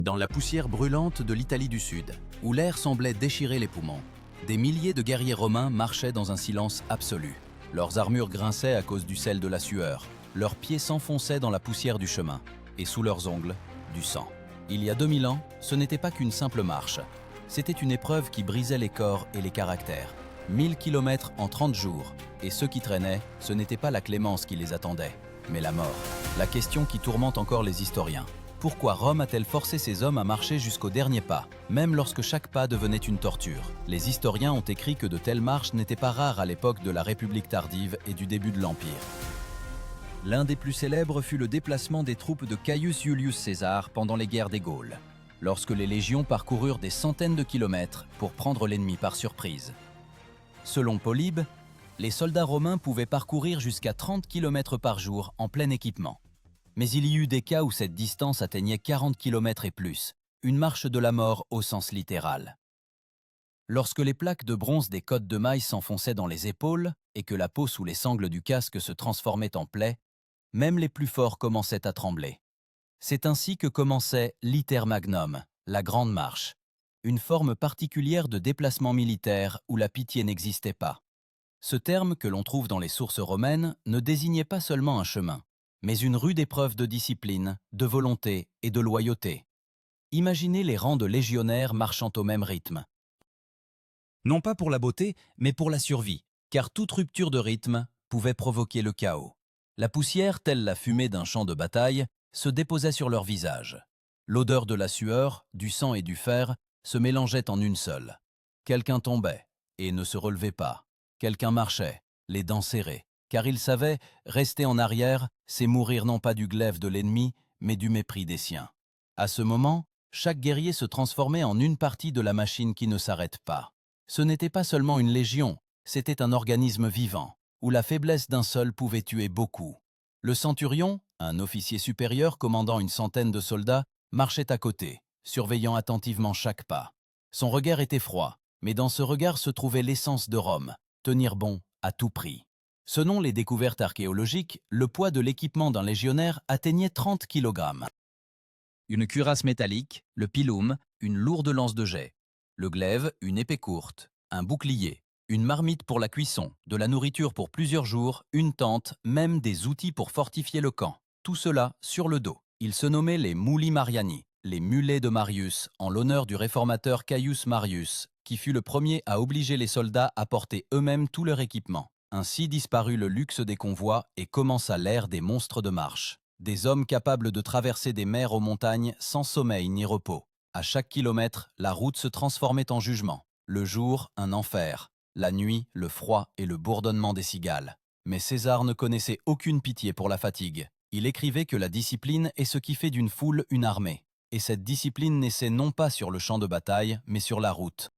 Dans la poussière brûlante de l'Italie du Sud, où l'air semblait déchirer les poumons, des milliers de guerriers romains marchaient dans un silence absolu. Leurs armures grinçaient à cause du sel de la sueur, leurs pieds s'enfonçaient dans la poussière du chemin, et sous leurs ongles, du sang. Il y a 2000 ans, ce n'était pas qu'une simple marche. C'était une épreuve qui brisait les corps et les caractères. 1000 kilomètres en 30 jours, et ceux qui traînaient, ce n'était pas la clémence qui les attendait, mais la mort. La question qui tourmente encore les historiens. Pourquoi Rome a-t-elle forcé ses hommes à marcher jusqu'au dernier pas, même lorsque chaque pas devenait une torture? Les historiens ont écrit que de telles marches n'étaient pas rares à l'époque de la République tardive et du début de l'Empire. L'un des plus célèbres fut le déplacement des troupes de Caius Iulius César pendant les guerres des Gaules, lorsque les légions parcoururent des centaines de kilomètres pour prendre l'ennemi par surprise. Selon Polybe, les soldats romains pouvaient parcourir jusqu'à 30 km par jour en plein équipement. Mais il y eut des cas où cette distance atteignait 40 km et plus, une marche de la mort au sens littéral. Lorsque les plaques de bronze des côtes de mailles s'enfonçaient dans les épaules et que la peau sous les sangles du casque se transformait en plaie, même les plus forts commençaient à trembler. C'est ainsi que commençait l'Iter Magnum, la Grande Marche, une forme particulière de déplacement militaire où la pitié n'existait pas. Ce terme, que l'on trouve dans les sources romaines, ne désignait pas seulement un chemin, mais une rude épreuve de discipline, de volonté et de loyauté. Imaginez les rangs de légionnaires marchant au même rythme. Non pas pour la beauté, mais pour la survie, car toute rupture de rythme pouvait provoquer le chaos. La poussière, telle la fumée d'un champ de bataille, se déposait sur leur visage. L'odeur de la sueur, du sang et du fer se mélangeait en une seule. Quelqu'un tombait et ne se relevait pas. Quelqu'un marchait, les dents serrées, car il savait, rester en arrière, c'est mourir non pas du glaive de l'ennemi, mais du mépris des siens. À ce moment, chaque guerrier se transformait en une partie de la machine qui ne s'arrête pas. Ce n'était pas seulement une légion, c'était un organisme vivant, où la faiblesse d'un seul pouvait tuer beaucoup. Le centurion, un officier supérieur commandant une centaine de soldats, marchait à côté, surveillant attentivement chaque pas. Son regard était froid, mais dans ce regard se trouvait l'essence de Rome, tenir bon à tout prix. Selon les découvertes archéologiques, le poids de l'équipement d'un légionnaire atteignait 30 kg. Une cuirasse métallique, le pilum, une lourde lance de jet, le glaive, une épée courte, un bouclier, une marmite pour la cuisson, de la nourriture pour plusieurs jours, une tente, même des outils pour fortifier le camp. Tout cela sur le dos. Ils se nommaient les Muli Mariani, les mulets de Marius, en l'honneur du réformateur Caius Marius, qui fut le premier à obliger les soldats à porter eux-mêmes tout leur équipement. Ainsi disparut le luxe des convois et commença l'ère des monstres de marche. Des hommes capables de traverser des mers aux montagnes sans sommeil ni repos. À chaque kilomètre, la route se transformait en jugement. Le jour, un enfer. La nuit, le froid et le bourdonnement des cigales. Mais César ne connaissait aucune pitié pour la fatigue. Il écrivait que la discipline est ce qui fait d'une foule une armée. Et cette discipline naissait non pas sur le champ de bataille, mais sur la route.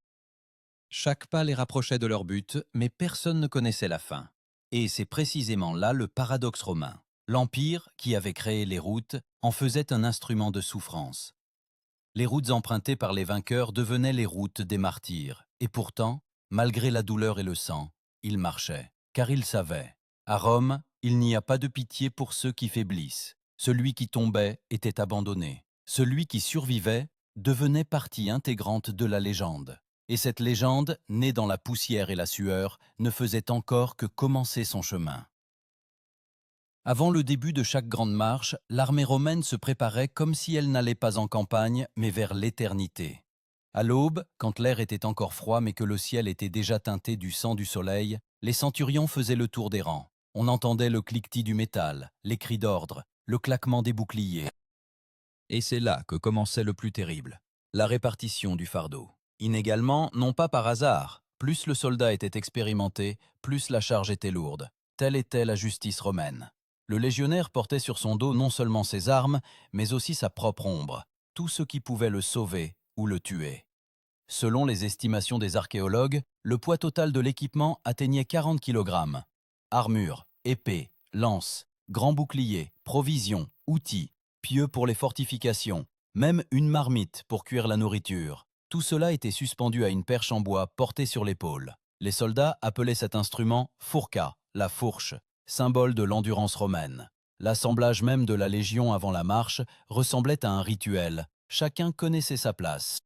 Chaque pas les rapprochait de leur but, mais personne ne connaissait la fin. Et c'est précisément là le paradoxe romain. L'Empire, qui avait créé les routes, en faisait un instrument de souffrance. Les routes empruntées par les vainqueurs devenaient les routes des martyrs. Et pourtant, malgré la douleur et le sang, ils marchaient. Car ils savaient, à Rome, il n'y a pas de pitié pour ceux qui faiblissent. Celui qui tombait était abandonné. Celui qui survivait devenait partie intégrante de la légende. Et cette légende, née dans la poussière et la sueur, ne faisait encore que commencer son chemin. Avant le début de chaque grande marche, l'armée romaine se préparait comme si elle n'allait pas en campagne, mais vers l'éternité. À l'aube, quand l'air était encore froid mais que le ciel était déjà teinté du sang du soleil, les centurions faisaient le tour des rangs. On entendait le cliquetis du métal, les cris d'ordre, le claquement des boucliers. Et c'est là que commençait le plus terrible, la répartition du fardeau. Inégalement, non pas par hasard, plus le soldat était expérimenté, plus la charge était lourde. Telle était la justice romaine. Le légionnaire portait sur son dos non seulement ses armes, mais aussi sa propre ombre, tout ce qui pouvait le sauver ou le tuer. Selon les estimations des archéologues, le poids total de l'équipement atteignait 40 kg. Armure, épée, lance, grand bouclier, provisions, outils, pieux pour les fortifications, même une marmite pour cuire la nourriture. Tout cela était suspendu à une perche en bois portée sur l'épaule. Les soldats appelaient cet instrument furca, la fourche, symbole de l'endurance romaine. L'assemblage même de la légion avant la marche ressemblait à un rituel. chacun connaissait sa place.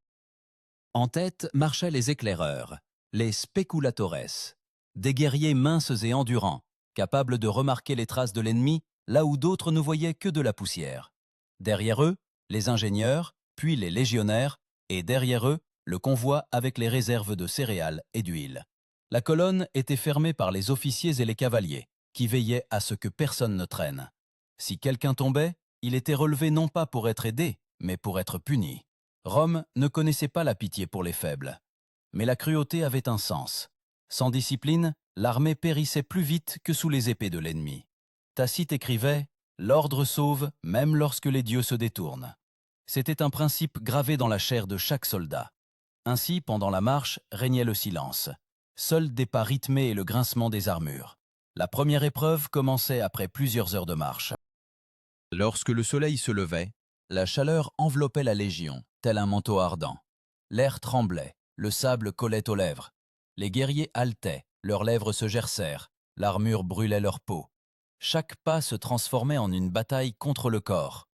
En tête marchaient les éclaireurs, les speculatores, des guerriers minces et endurants, capables de remarquer les traces de l'ennemi là où d'autres ne voyaient que de la poussière. Derrière eux, les ingénieurs, puis les légionnaires, et derrière eux, le convoi avec les réserves de céréales et d'huile. La colonne était fermée par les officiers et les cavaliers, qui veillaient à ce que personne ne traîne. Si quelqu'un tombait, il était relevé non pas pour être aidé, mais pour être puni. Rome ne connaissait pas la pitié pour les faibles. Mais la cruauté avait un sens. Sans discipline, l'armée périssait plus vite que sous les épées de l'ennemi. Tacite écrivait « L'ordre sauve même lorsque les dieux se détournent ». C'était un principe gravé dans la chair de chaque soldat. Ainsi, pendant la marche, régnait le silence. Seuls des pas rythmés et le grincement des armures. La première épreuve commençait après plusieurs heures de marche. Lorsque le soleil se levait, la chaleur enveloppait la légion, tel un manteau ardent. L'air tremblait, le sable collait aux lèvres. Les guerriers haletaient, leurs lèvres se gercèrent, l'armure brûlait leur peau. Chaque pas se transformait en une bataille contre le corps.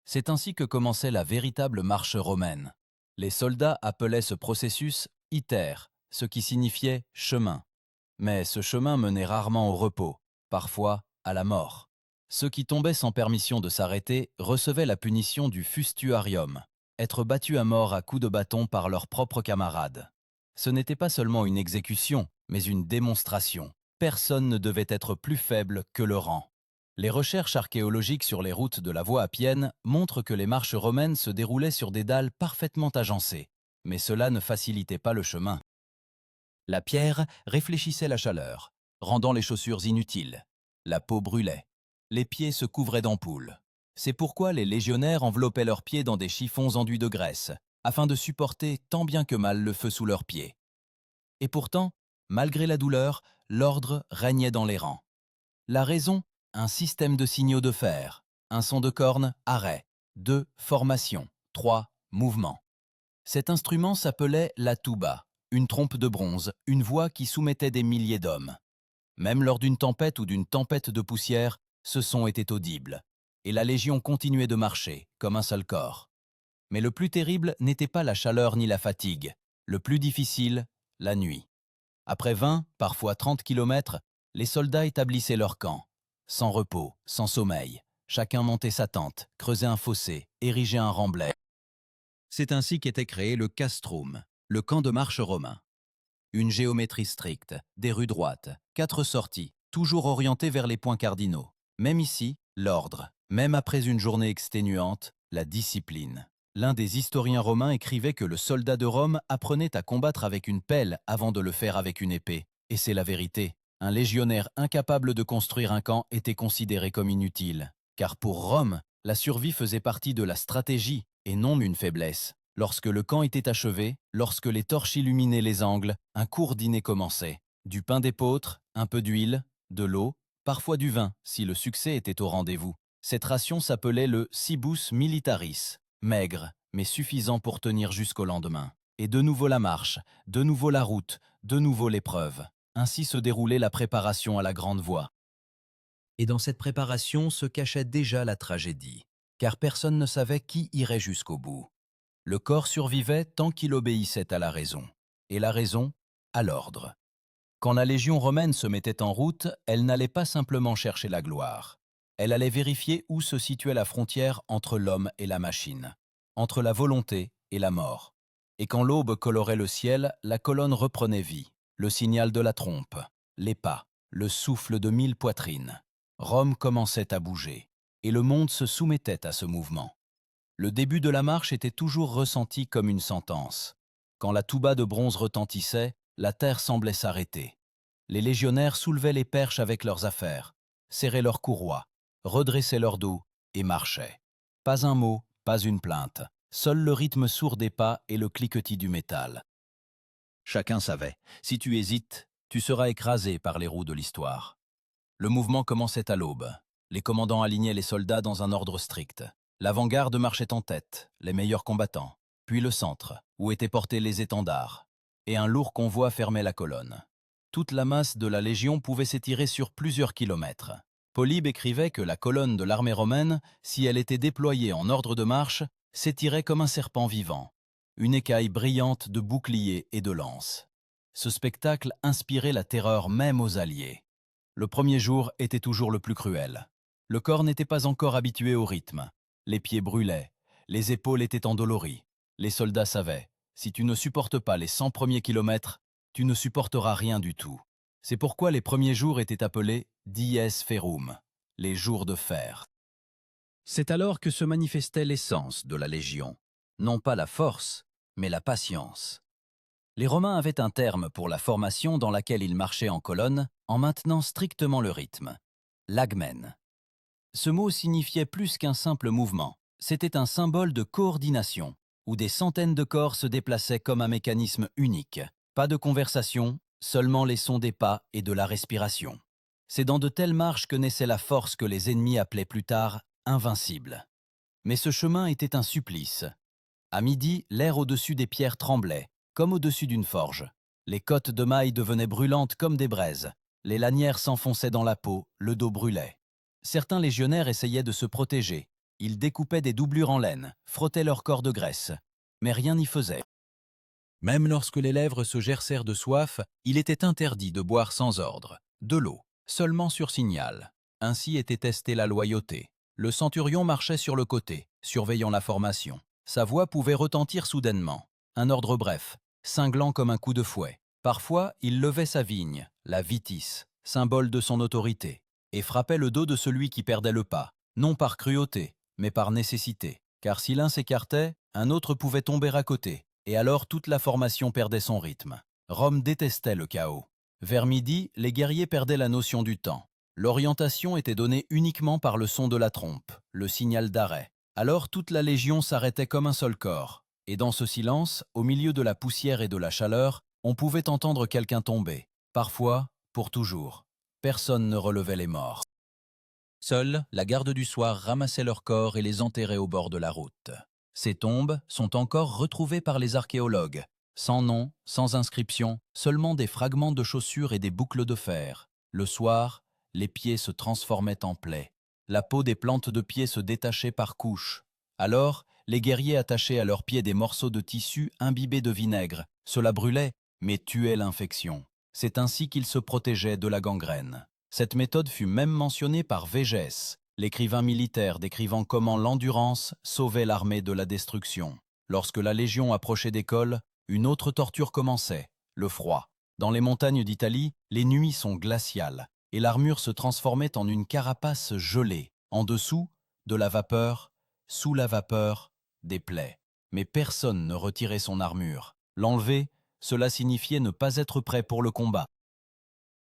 C'est ainsi que commençait la véritable marche romaine. Les soldats appelaient ce processus « iter », ce qui signifiait « chemin ». Mais ce chemin menait rarement au repos, parfois à la mort. Ceux qui tombaient sans permission de s'arrêter recevaient la punition du fustuarium, être battus à mort à coups de bâton par leurs propres camarades. Ce n'était pas seulement une exécution, mais une démonstration. Personne ne devait être plus faible que le rang. Les recherches archéologiques sur les routes de la voie appienne montrent que les marches romaines se déroulaient sur des dalles parfaitement agencées, mais cela ne facilitait pas le chemin. La pierre réfléchissait la chaleur, rendant les chaussures inutiles. La peau brûlait. Les pieds se couvraient d'ampoules. C'est pourquoi les légionnaires enveloppaient leurs pieds dans des chiffons enduits de graisse, afin de supporter tant bien que mal le feu sous leurs pieds. Et pourtant, malgré la douleur, l'ordre régnait dans les rangs. La raison, un système de signaux de fer, un son de corne, arrêt, 2, formation, 3, mouvement. Cet instrument s'appelait la tuba, une trompe de bronze, une voix qui soumettait des milliers d'hommes. Même lors d'une tempête ou d'une tempête de poussière, ce son était audible, et la légion continuait de marcher, comme un seul corps. Mais le plus terrible n'était pas la chaleur ni la fatigue, le plus difficile, la nuit. Après 20, parfois 30 kilomètres, les soldats établissaient leur camp. Sans repos, sans sommeil, chacun montait sa tente, creusait un fossé, érigeait un remblai. C'est ainsi qu'était créé le castrum, le camp de marche romain. Une géométrie stricte, des rues droites, 4 sorties, toujours orientées vers les points cardinaux. Même ici, l'ordre, même après une journée exténuante, la discipline. L'un des historiens romains écrivait que le soldat de Rome apprenait à combattre avec une pelle avant de le faire avec une épée. Et c'est la vérité. Un légionnaire incapable de construire un camp était considéré comme inutile. Car pour Rome, la survie faisait partie de la stratégie et non une faiblesse. Lorsque le camp était achevé, lorsque les torches illuminaient les angles, un court dîner commençait. Du pain d'épeautre, un peu d'huile, de l'eau, parfois du vin, si le succès était au rendez-vous. Cette ration s'appelait le cibus militaris, maigre, mais suffisant pour tenir jusqu'au lendemain. Et de nouveau la marche, de nouveau la route, de nouveau l'épreuve. Ainsi se déroulait la préparation à la grande voie. Et dans cette préparation se cachait déjà la tragédie, car personne ne savait qui irait jusqu'au bout. Le corps survivait tant qu'il obéissait à la raison, et la raison à l'ordre. Quand la légion romaine se mettait en route, elle n'allait pas simplement chercher la gloire. Elle allait vérifier où se situait la frontière entre l'homme et la machine, entre la volonté et la mort. Et quand l'aube colorait le ciel, la colonne reprenait vie, le signal de la trompe, les pas, le souffle de 1000 poitrines. Rome commençait à bouger, et le monde se soumettait à ce mouvement. Le début de la marche était toujours ressenti comme une sentence. Quand la tuba de bronze retentissait, la terre semblait s'arrêter. Les légionnaires soulevaient les perches avec leurs affaires, serraient leurs courroies, redressaient leur dos et marchaient. Pas un mot, pas une plainte, seul le rythme sourd des pas et le cliquetis du métal. Chacun savait, si tu hésites, tu seras écrasé par les roues de l'histoire. Le mouvement commençait à l'aube. Les commandants alignaient les soldats dans un ordre strict. L'avant-garde marchait en tête, les meilleurs combattants, puis le centre, où étaient portés les étendards, et un lourd convoi fermait la colonne. Toute la masse de la légion pouvait s'étirer sur plusieurs kilomètres. Polybe écrivait que la colonne de l'armée romaine, si elle était déployée en ordre de marche, s'étirait comme un serpent vivant, une écaille brillante de boucliers et de lances. Ce spectacle inspirait la terreur même aux alliés. Le premier jour était toujours le plus cruel. Le corps n'était pas encore habitué au rythme. Les pieds brûlaient, les épaules étaient endolories. Les soldats savaient, si tu ne supportes pas les 100 premiers kilomètres, tu ne supporteras rien du tout. C'est pourquoi les premiers jours étaient appelés dies ferum, les jours de fer. C'est alors que se manifestait l'essence de la Légion. Non pas la force, mais la patience. Les Romains avaient un terme pour la formation dans laquelle ils marchaient en colonne en maintenant strictement le rythme, l'agmen. Ce mot signifiait plus qu'un simple mouvement, c'était un symbole de coordination, où des centaines de corps se déplaçaient comme un mécanisme unique. Pas de conversation, seulement les sons des pas et de la respiration. C'est dans de telles marches que naissait la force que les ennemis appelaient plus tard invincible. Mais ce chemin était un supplice. À midi, l'air au-dessus des pierres tremblait, comme au-dessus d'une forge. Les côtes de mailles devenaient brûlantes comme des braises. Les lanières s'enfonçaient dans la peau, le dos brûlait. Certains légionnaires essayaient de se protéger. Ils découpaient des doublures en laine, frottaient leur corps de graisse. Mais rien n'y faisait. Même lorsque les lèvres se gercèrent de soif, il était interdit de boire sans ordre. De l'eau, seulement sur signal. Ainsi était testée la loyauté. Le centurion marchait sur le côté, surveillant la formation. Sa voix pouvait retentir soudainement. Un ordre bref, cinglant comme un coup de fouet. Parfois, il levait sa vigne, la vitis, symbole de son autorité, et frappait le dos de celui qui perdait le pas, non par cruauté, mais par nécessité. Car si l'un s'écartait, un autre pouvait tomber à côté, et alors toute la formation perdait son rythme. Rome détestait le chaos. Vers midi, les guerriers perdaient la notion du temps. L'orientation était donnée uniquement par le son de la trompe, le signal d'arrêt. Alors toute la légion s'arrêtait comme un seul corps. Et dans ce silence, au milieu de la poussière et de la chaleur, on pouvait entendre quelqu'un tomber. Parfois, pour toujours. Personne ne relevait les morts. Seule, la garde du soir ramassait leurs corps et les enterrait au bord de la route. Ces tombes sont encore retrouvées par les archéologues. Sans nom, sans inscription, seulement des fragments de chaussures et des boucles de fer. Le soir, les pieds se transformaient en plaies. La peau des plantes de pied se détachait par couches. Alors, les guerriers attachaient à leurs pieds des morceaux de tissu imbibés de vinaigre. Cela brûlait, mais tuait l'infection. C'est ainsi qu'ils se protégeaient de la gangrène. Cette méthode fut même mentionnée par Végès, l'écrivain militaire décrivant comment l'endurance sauvait l'armée de la destruction. Lorsque la légion approchait des cols, une autre torture commençait, le froid. Dans les montagnes d'Italie, les nuits sont glaciales, et l'armure se transformait en une carapace gelée. En dessous, de la vapeur, sous la vapeur, des plaies. Mais personne ne retirait son armure. L'enlever, cela signifiait ne pas être prêt pour le combat.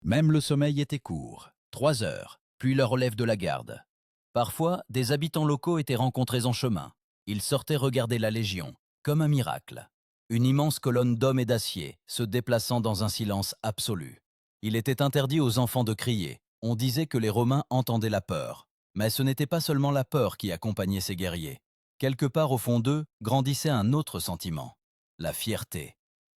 Même le sommeil était court, 3 heures, puis le relève de la garde. Parfois, des habitants locaux étaient rencontrés en chemin. Ils sortaient regarder la Légion, comme un miracle. Une immense colonne d'hommes et d'acier, se déplaçant dans un silence absolu. Il était interdit aux enfants de crier. On disait que les Romains entendaient la peur. Mais ce n'était pas seulement la peur qui accompagnait ces guerriers. Quelque part au fond d'eux grandissait un autre sentiment, la fierté.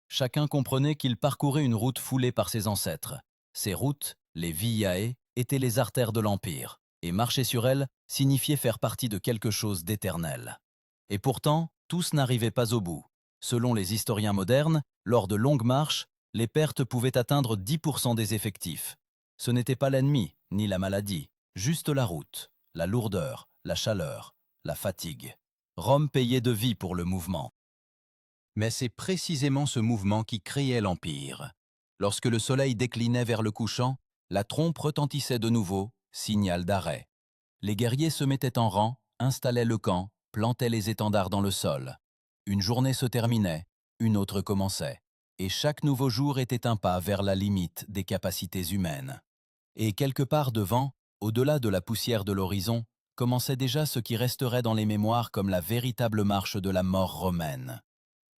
Chacun comprenait qu'il parcourait une route foulée par ses ancêtres. Ces routes, les viae, étaient les artères de l'Empire, et marcher sur elles signifiait faire partie de quelque chose d'éternel. Et pourtant, tous n'arrivaient pas au bout. Selon les historiens modernes, lors de longues marches, les pertes pouvaient atteindre 10% des effectifs. Ce n'était pas l'ennemi, ni la maladie, juste la route, la lourdeur, la chaleur, la fatigue. Rome payait de vie pour le mouvement. Mais c'est précisément ce mouvement qui créait l'Empire. Lorsque le soleil déclinait vers le couchant, la trompe retentissait de nouveau, signal d'arrêt. Les guerriers se mettaient en rang, installaient le camp, plantaient les étendards dans le sol. Une journée se terminait, une autre commençait, et chaque nouveau jour était un pas vers la limite des capacités humaines. Et quelque part devant, au-delà de la poussière de l'horizon, commençait déjà ce qui resterait dans les mémoires comme la véritable marche de la mort romaine.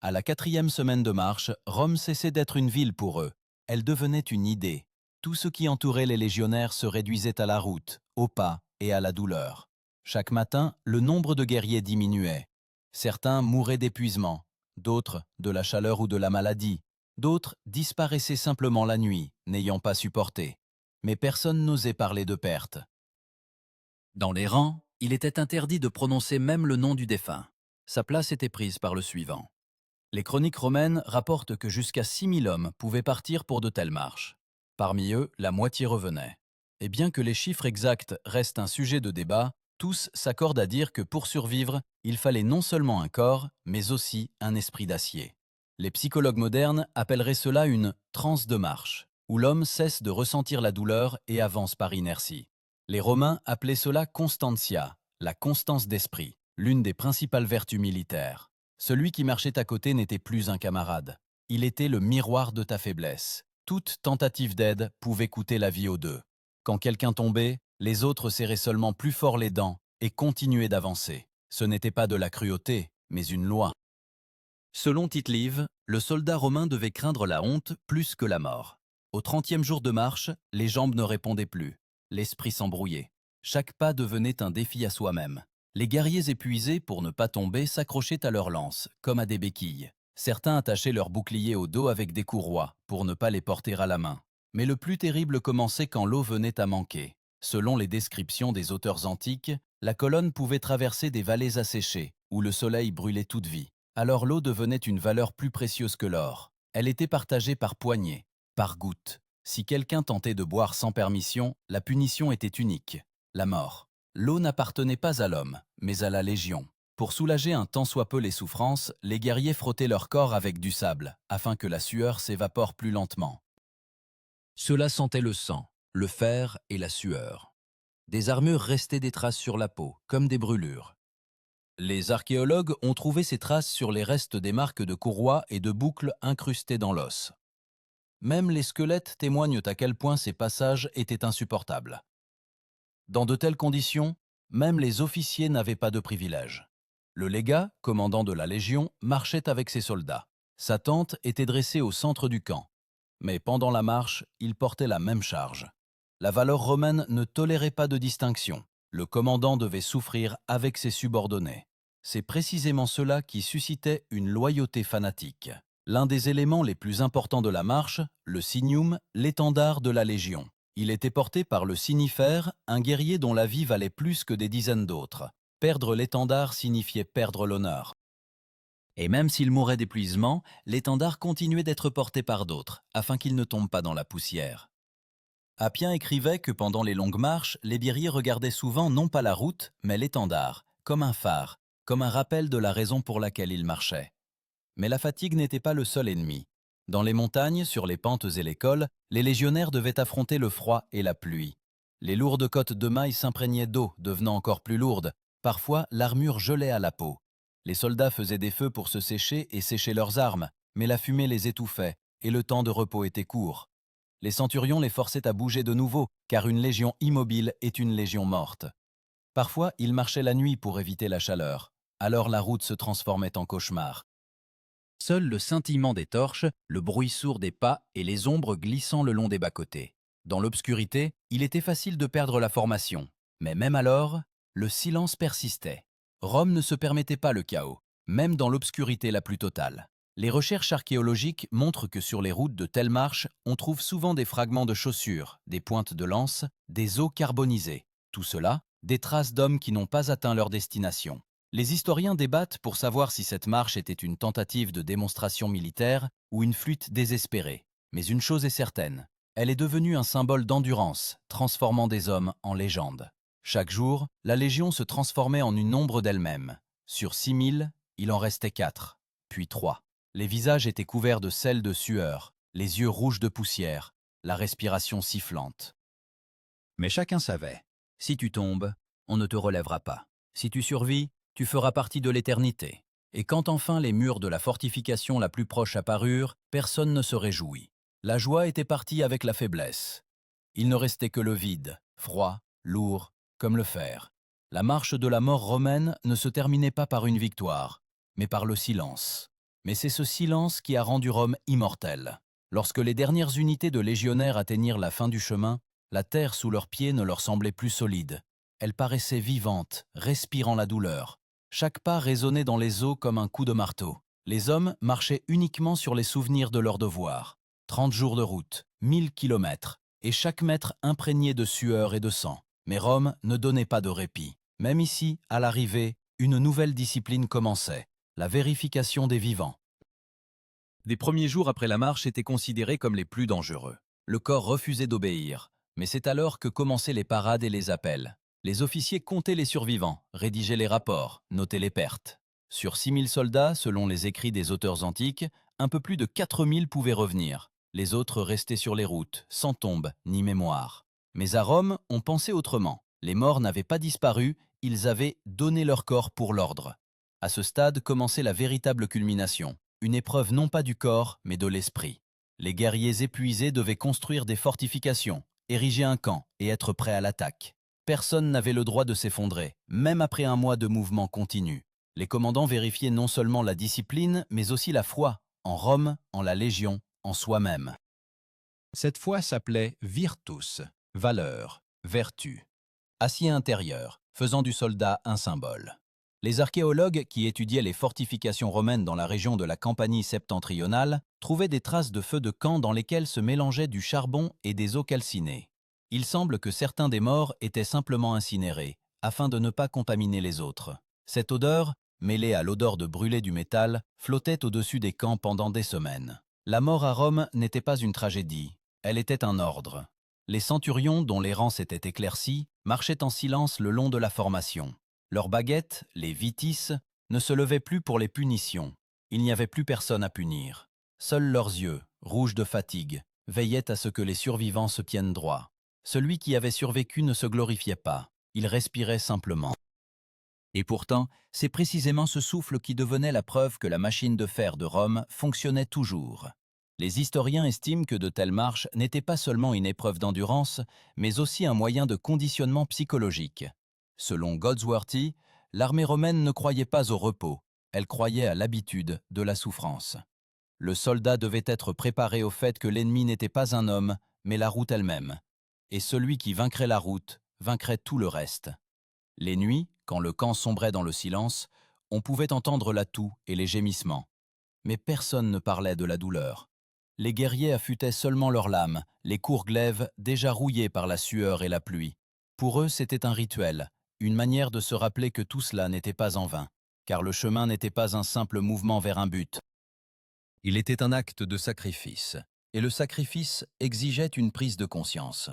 À la 4e semaine de marche, Rome cessait d'être une ville pour eux. Elle devenait une idée. Tout ce qui entourait les légionnaires se réduisait à la route, au pas et à la douleur. Chaque matin, le nombre de guerriers diminuait. Certains mouraient d'épuisement, d'autres de la chaleur ou de la maladie, d'autres disparaissaient simplement la nuit, n'ayant pas supporté. Mais personne n'osait parler de perte. Dans les rangs, il était interdit de prononcer même le nom du défunt. Sa place était prise par le suivant. Les chroniques romaines rapportent que jusqu'à 6000 hommes pouvaient partir pour de telles marches. Parmi eux, la moitié revenait. Et bien que les chiffres exacts restent un sujet de débat, tous s'accordent à dire que pour survivre, il fallait non seulement un corps, mais aussi un esprit d'acier. Les psychologues modernes appelleraient cela une transe de marche, où l'homme cesse de ressentir la douleur et avance par inertie. Les Romains appelaient cela constantia, la constance d'esprit, l'une des principales vertus militaires. Celui qui marchait à côté n'était plus un camarade. Il était le miroir de ta faiblesse. Toute tentative d'aide pouvait coûter la vie aux deux. Quand quelqu'un tombait, les autres serraient seulement plus fort les dents et continuaient d'avancer. Ce n'était pas de la cruauté, mais une loi. Selon Tite-Live, le soldat romain devait craindre la honte plus que la mort. Au 30e jour de marche, les jambes ne répondaient plus. L'esprit s'embrouillait. Chaque pas devenait un défi à soi-même. Les guerriers épuisés, pour ne pas tomber, s'accrochaient à leurs lances, comme à des béquilles. Certains attachaient leurs boucliers au dos avec des courroies, pour ne pas les porter à la main. Mais le plus terrible commençait quand l'eau venait à manquer. Selon les descriptions des auteurs antiques, la colonne pouvait traverser des vallées asséchées, où le soleil brûlait toute vie. Alors l'eau devenait une valeur plus précieuse que l'or. Elle était partagée par poignées, par gouttes. Si quelqu'un tentait de boire sans permission, la punition était unique, la mort. L'eau n'appartenait pas à l'homme, mais à la légion. Pour soulager un tant soit peu les souffrances, les guerriers frottaient leur corps avec du sable, afin que la sueur s'évapore plus lentement. Cela sentait le sang, le fer et la sueur. Des armures restaient des traces sur la peau, comme des brûlures. Les archéologues ont trouvé ces traces sur les restes des marques de courroies et de boucles incrustées dans l'os. Même les squelettes témoignent à quel point ces passages étaient insupportables. Dans de telles conditions, même les officiers n'avaient pas de privilèges. Le légat, commandant de la Légion, marchait avec ses soldats. Sa tente était dressée au centre du camp. Mais pendant la marche, il portait la même charge. La valeur romaine ne tolérait pas de distinction. Le commandant devait souffrir avec ses subordonnés. C'est précisément cela qui suscitait une loyauté fanatique. L'un des éléments les plus importants de la marche, le cinium, l'étendard de la Légion. Il était porté par le cignifère, un guerrier dont la vie valait plus que des dizaines d'autres. Perdre l'étendard signifiait perdre l'honneur. Et même s'il mourait d'épuisement, l'étendard continuait d'être porté par d'autres, afin qu'il ne tombe pas dans la poussière. Appien écrivait que pendant les longues marches, les guerriers regardaient souvent non pas la route, mais l'étendard, comme un phare, comme un rappel de la raison pour laquelle ils marchaient. Mais la fatigue n'était pas le seul ennemi. Dans les montagnes, sur les pentes et les cols, les légionnaires devaient affronter le froid et la pluie. Les lourdes côtes de mailles s'imprégnaient d'eau, devenant encore plus lourdes. Parfois, l'armure gelait à la peau. Les soldats faisaient des feux pour se sécher et sécher leurs armes, mais la fumée les étouffait, et le temps de repos était court. Les centurions les forçaient à bouger de nouveau, car une légion immobile est une légion morte. Parfois, ils marchaient la nuit pour éviter la chaleur. Alors la route se transformait en cauchemar. Seul le scintillement des torches, le bruit sourd des pas et les ombres glissant le long des bas-côtés. Dans l'obscurité, il était facile de perdre la formation. Mais même alors, le silence persistait. Rome ne se permettait pas le chaos, même dans l'obscurité la plus totale. Les recherches archéologiques montrent que sur les routes de telles marches, on trouve souvent des fragments de chaussures, des pointes de lance, des os carbonisés. Tout cela, des traces d'hommes qui n'ont pas atteint leur destination. Les historiens débattent pour savoir si cette marche était une tentative de démonstration militaire ou une fuite désespérée. Mais une chose est certaine, elle est devenue un symbole d'endurance, transformant des hommes en légendes. Chaque jour, la Légion se transformait en une ombre d'elle-même. Sur 6000, il en restait 4, puis 3. Les visages étaient couverts de sel de sueur, les yeux rouges de poussière, la respiration sifflante. Mais chacun savait, si tu tombes, on ne te relèvera pas. Si tu survis, tu feras partie de l'éternité. Et quand enfin les murs de la fortification la plus proche apparurent, personne ne se réjouit. La joie était partie avec la faiblesse. Il ne restait que le vide, froid, lourd, comme le fer. La marche de la mort romaine ne se terminait pas par une victoire, mais par le silence. Mais c'est ce silence qui a rendu Rome immortelle. Lorsque les dernières unités de légionnaires atteignirent la fin du chemin, la terre sous leurs pieds ne leur semblait plus solide. Elle paraissait vivante, respirant la douleur. Chaque pas résonnait dans les os comme un coup de marteau. Les hommes marchaient uniquement sur les souvenirs de leur devoir. 30 jours de route, 1000 kilomètres, et chaque mètre imprégné de sueur et de sang. Mais Rome ne donnait pas de répit. Même ici, à l'arrivée, une nouvelle discipline commençait, la vérification des vivants. Les premiers jours après la marche étaient considérés comme les plus dangereux. Le corps refusait d'obéir, mais c'est alors que commençaient les parades et les appels. Les officiers comptaient les survivants, rédigeaient les rapports, notaient les pertes. Sur 6000 soldats, selon les écrits des auteurs antiques, un peu plus de 4000 pouvaient revenir. Les autres restaient sur les routes, sans tombe ni mémoire. Mais à Rome, on pensait autrement. Les morts n'avaient pas disparu, ils avaient donné leur corps pour l'ordre. À ce stade commençait la véritable culmination, une épreuve non pas du corps, mais de l'esprit. Les guerriers épuisés devaient construire des fortifications, ériger un camp et être prêts à l'attaque. Personne n'avait le droit de s'effondrer, même après un mois de mouvement continu. Les commandants vérifiaient non seulement la discipline, mais aussi la foi, en Rome, en la Légion, en soi-même. Cette foi s'appelait virtus, valeur, vertu. Acier intérieur, faisant du soldat un symbole. Les archéologues qui étudiaient les fortifications romaines dans la région de la Campanie septentrionale trouvaient des traces de feux de camp dans lesquels se mélangeaient du charbon et des eaux calcinées. Il semble que certains des morts étaient simplement incinérés, afin de ne pas contaminer les autres. Cette odeur, mêlée à l'odeur de brûlé du métal, flottait au-dessus des camps pendant des semaines. La mort à Rome n'était pas une tragédie, elle était un ordre. Les centurions, dont les rangs s'étaient éclaircis, marchaient en silence le long de la formation. Leurs baguettes, les vitis, ne se levaient plus pour les punitions. Il n'y avait plus personne à punir. Seuls leurs yeux, rouges de fatigue, veillaient à ce que les survivants se tiennent droit. Celui qui avait survécu ne se glorifiait pas, il respirait simplement. Et pourtant, c'est précisément ce souffle qui devenait la preuve que la machine de fer de Rome fonctionnait toujours. Les historiens estiment que de telles marches n'étaient pas seulement une épreuve d'endurance, mais aussi un moyen de conditionnement psychologique. Selon Goldsworthy, l'armée romaine ne croyait pas au repos, elle croyait à l'habitude de la souffrance. Le soldat devait être préparé au fait que l'ennemi n'était pas un homme, mais la route elle-même. Et celui qui vaincrait la route, vaincrait tout le reste. Les nuits, quand le camp sombrait dans le silence, on pouvait entendre la toux et les gémissements. Mais personne ne parlait de la douleur. Les guerriers affûtaient seulement leurs lames, les courts glaives déjà rouillés par la sueur et la pluie. Pour eux, c'était un rituel, une manière de se rappeler que tout cela n'était pas en vain, car le chemin n'était pas un simple mouvement vers un but. Il était un acte de sacrifice, et le sacrifice exigeait une prise de conscience.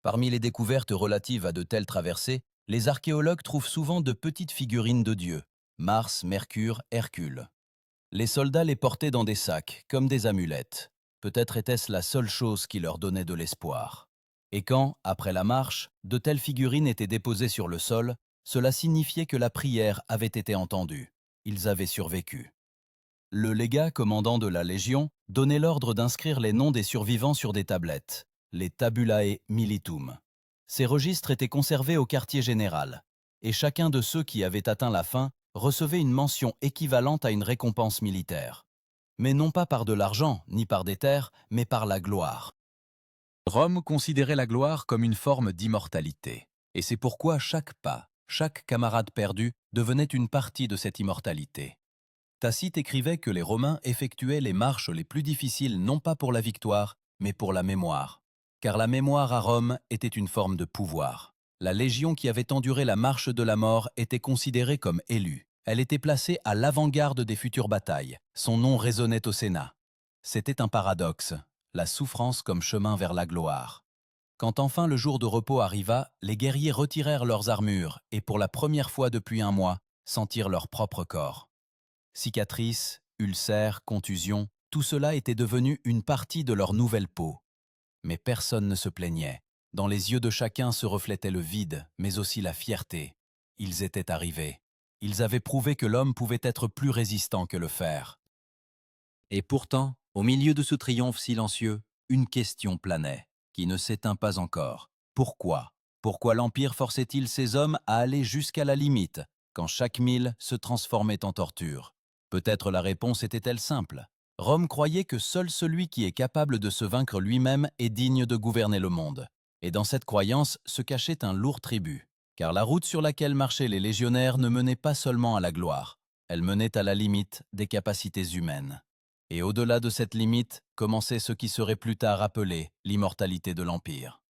Parmi les découvertes relatives à de telles traversées, les archéologues trouvent souvent de petites figurines de dieux, Mars, Mercure, Hercule. Les soldats les portaient dans des sacs, comme des amulettes. Peut-être était-ce la seule chose qui leur donnait de l'espoir. Et quand, après la marche, de telles figurines étaient déposées sur le sol, cela signifiait que la prière avait été entendue. Ils avaient survécu. Le légat commandant de la Légion donnait l'ordre d'inscrire les noms des survivants sur des tablettes, les tabulae militum. Ces registres étaient conservés au quartier général, et chacun de ceux qui avaient atteint la fin recevait une mention équivalente à une récompense militaire. Mais non pas par de l'argent, ni par des terres, mais par la gloire. Rome considérait la gloire comme une forme d'immortalité, et c'est pourquoi chaque pas, chaque camarade perdu devenait une partie de cette immortalité. Tacite écrivait que les Romains effectuaient les marches les plus difficiles non pas pour la victoire, mais pour la mémoire. Car la mémoire à Rome était une forme de pouvoir. La légion qui avait enduré la marche de la mort était considérée comme élue. Elle était placée à l'avant-garde des futures batailles. Son nom résonnait au Sénat. C'était un paradoxe, la souffrance comme chemin vers la gloire. Quand enfin le jour de repos arriva, les guerriers retirèrent leurs armures et pour la première fois depuis un mois, sentirent leur propre corps. Cicatrices, ulcères, contusions, tout cela était devenu une partie de leur nouvelle peau. Mais personne ne se plaignait. Dans les yeux de chacun se reflétait le vide, mais aussi la fierté. Ils étaient arrivés. Ils avaient prouvé que l'homme pouvait être plus résistant que le fer. Et pourtant, au milieu de ce triomphe silencieux, une question planait, qui ne s'éteint pas encore. Pourquoi? Pourquoi l'Empire forçait-il ses hommes à aller jusqu'à la limite, quand chaque mille se transformait en torture? Peut-être la réponse était-elle simple. Rome croyait que seul celui qui est capable de se vaincre lui-même est digne de gouverner le monde. Et dans cette croyance se cachait un lourd tribut, car la route sur laquelle marchaient les légionnaires ne menait pas seulement à la gloire, elle menait à la limite des capacités humaines. Et au-delà de cette limite commençait ce qui serait plus tard appelé l'immortalité de l'Empire.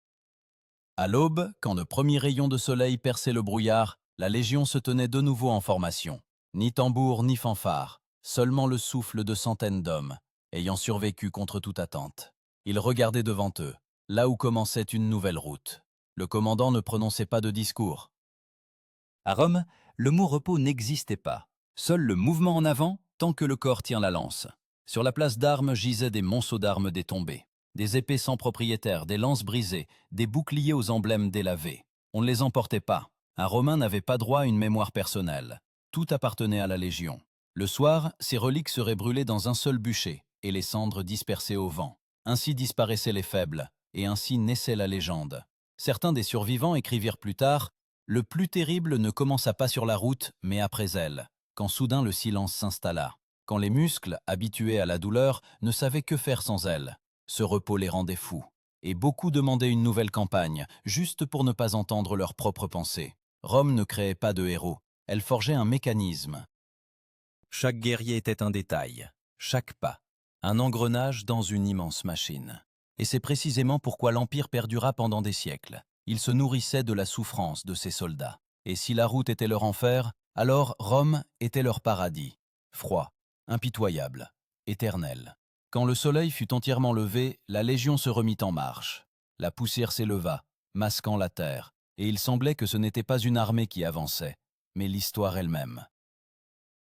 À l'aube, quand de premiers rayons de soleil perçaient le brouillard, La Légion se tenait de nouveau en formation. Ni tambour ni fanfare, seulement le souffle de centaines d'hommes, ayant survécu contre toute attente. Ils regardaient devant eux, là où commençait une nouvelle route. Le commandant ne prononçait pas de discours. À Rome, le mot repos n'existait pas. Seul le mouvement en avant, tant que le corps tient la lance. Sur la place d'armes gisaient des monceaux d'armes détombées. Des épées sans propriétaire, des lances brisées, des boucliers aux emblèmes délavés. On ne les emportait pas. Un Romain n'avait pas droit à une mémoire personnelle. Tout appartenait à la Légion. Le soir, ces reliques seraient brûlées dans un seul bûcher, et les cendres dispersées au vent. Ainsi disparaissaient les faibles, et ainsi naissait la légende. Certains des survivants écrivirent plus tard « Le plus terrible ne commença pas sur la route, mais après elle, quand soudain le silence s'installa, quand les muscles, habitués à la douleur, ne savaient que faire sans elle. Ce repos les rendait fous. Et beaucoup demandaient une nouvelle campagne, juste pour ne pas entendre leurs propres pensées. Rome ne créait pas de héros, elle forgeait un mécanisme. Chaque guerrier était un détail, chaque pas, un engrenage dans une immense machine. Et c'est précisément pourquoi l'Empire perdura pendant des siècles. Il se nourrissait de la souffrance de ses soldats. Et si la route était leur enfer, alors Rome était leur paradis. Froid, impitoyable, éternel. Quand le soleil fut entièrement levé, la Légion se remit en marche. La poussière s'éleva, masquant la terre, et il semblait que ce n'était pas une armée qui avançait, mais l'histoire elle-même.